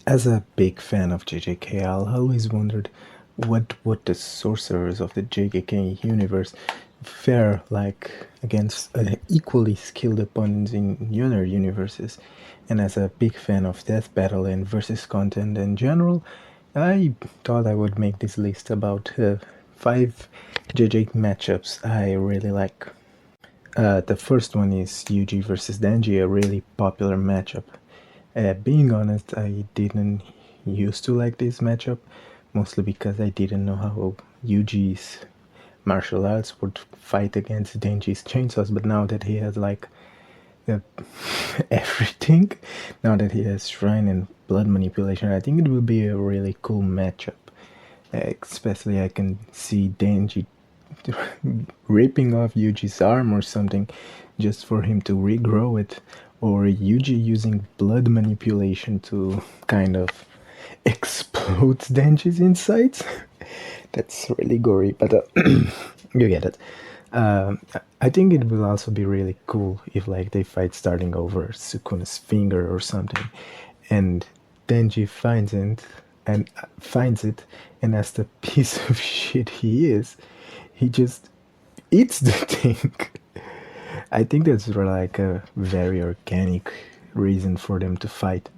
As a big fan of JJK, I always wondered what the sorcerers of the JJK universe fare like against equally skilled opponents in other universes. And as a big fan of Death Battle and versus content in general, I thought I would make this list about 5 JJ matchups I really like. The first one is Yuji versus Denji, a really popular matchup. Being honest, I didn't used to like this matchup, mostly because I didn't know how Yuji's martial arts would fight against Denji's chainsaws, but now that he has like uh, everything, now that he has shrine and blood manipulation, I think it will be a really cool matchup. Especially I can see Denji ripping off Yuji's arm or something just for him to regrow it, or Yuji using blood manipulation to kind of explode Denji's insides. That's really gory, but you get it. I think it will also be really cool if like they fight starting over Sukuna's finger or something, and Denji finds it, and as the piece of shit he is, he just eats the thing. I think that's like a very organic reason for them to fight.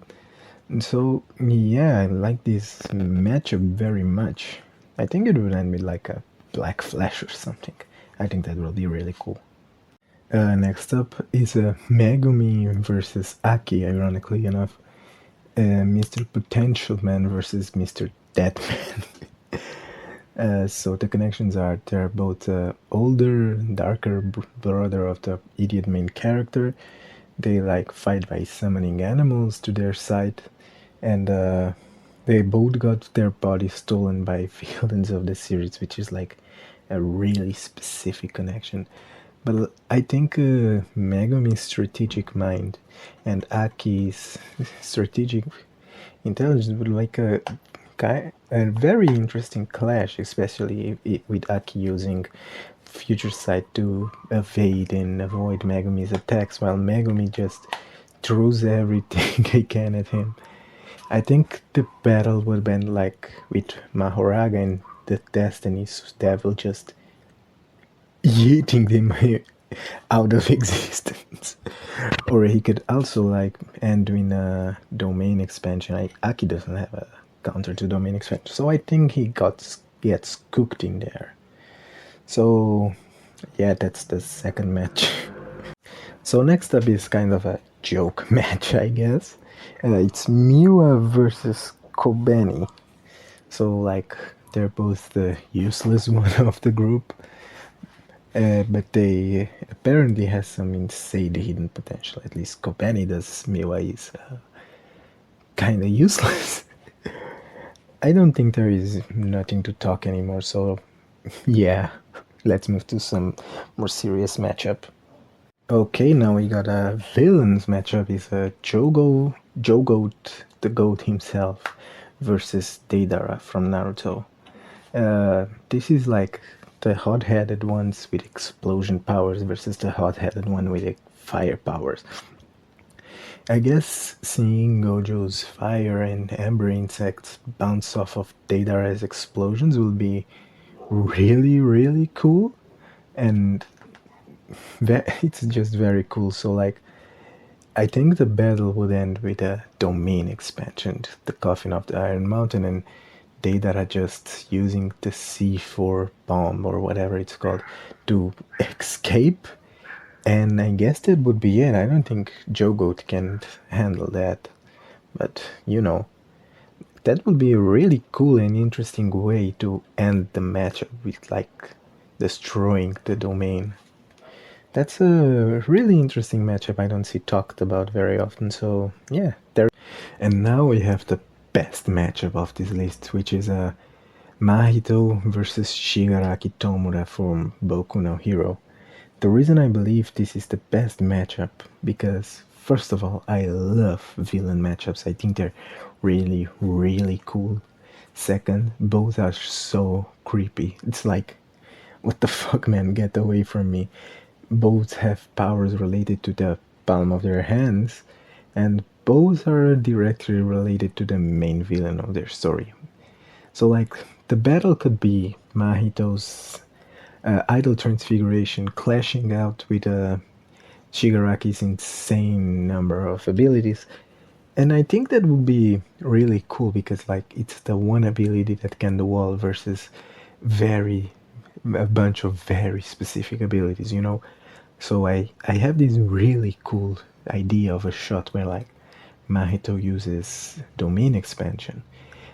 And so yeah, I like this matchup very much. I think it would end with like a Black Flash or something. I think that will be really cool. Next up is Megumi versus Aki, ironically enough. Mr. Potential Man versus Mr. Deadman. So the connections are they're both older, darker brother of the idiot main character. They like fight by summoning animals to their side, and they both got their bodies stolen by villains of the series, which is like a really specific connection. But I think Megumi's strategic mind and Aki's strategic intelligence would like a very interesting clash, especially with Aki using Future Sight to evade and avoid Megumi's attacks, while Megumi just throws everything he can at him. I think the battle would end like with Mahoraga and the Destiny's Devil just eating them out of existence. Or he could also like end in a domain expansion. Aki doesn't have a counter to domain expansion, so I think he gets cooked in there. So yeah, that's the second match. So next up is kind of a joke match, I guess. It's Miwa versus Kobeni. So like they're both the useless one of the group, but they apparently has some insane hidden potential. At least Kobeni does. Miwa is kind of useless. I don't think there is nothing to talk anymore. So yeah, let's move to some more serious matchup. Okay, now we got a villains matchup. Is a Jogoat, the goat himself, versus Deidara from Naruto. This is like the hot-headed ones with explosion powers versus the hot-headed one with fire powers. I guess seeing Gojo's fire and amber insects bounce off of Deidara's explosions will be really, really cool, and it's just very cool. So like, I think the battle would end with a domain expansion, the coffin of the Iron Mountain, and Deidara just using the C4 bomb or whatever it's called to escape. And I guess that would be it. I don't think Jogoat can handle that. But, you know, that would be a really cool and interesting way to end the matchup with, like, destroying the domain. That's a really interesting matchup I don't see talked about very often, so yeah, there. And now we have the best matchup of this list, which is Mahito versus Shigaraki Tomura from Boku no Hero. The reason I believe this is the best matchup, because first of all, I love villain matchups. I think they're really, really cool. Second, both are so creepy. It's like, what the fuck, man, get away from me. Both have powers related to the palm of their hands, and both are directly related to the main villain of their story. So, like, the battle could be Mahito's idol transfiguration clashing out with Shigaraki's insane number of abilities. And I think that would be really cool because, like, it's the one ability that can do all versus very a bunch of very specific abilities, you know. So I have this really cool idea of a shot where, like, Mahito uses domain expansion,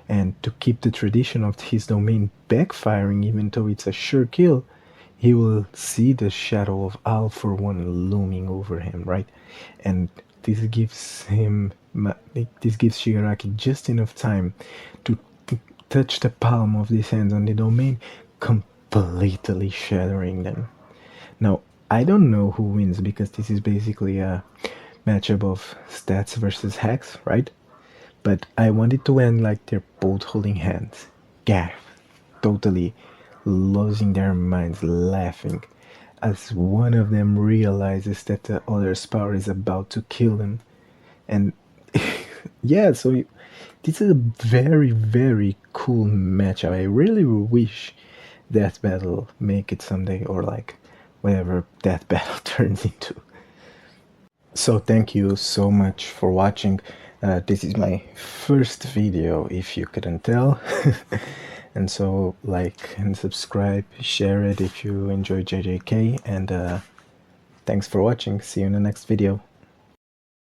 and to keep the tradition of his domain backfiring, even though it's a sure kill, he will see the shadow of All for One looming over him, right? And this gives him, this gives Shigaraki just enough time to touch the palm of his hands on the domain, completely shattering them. Now, I don't know who wins because this is basically a matchup of stats versus hacks, right? But I want it to end like they're both holding hands. Yeah, totally losing their minds laughing as one of them realizes that the other's power is about to kill them. And yeah, so this is a very, very cool matchup. I really wish Death Battle make it someday, or like whatever Death Battle turns into. So thank you so much for watching. This is my first video, if you couldn't tell. And so like and subscribe, share it if you enjoy JJK, and thanks for watching. See you in the next video.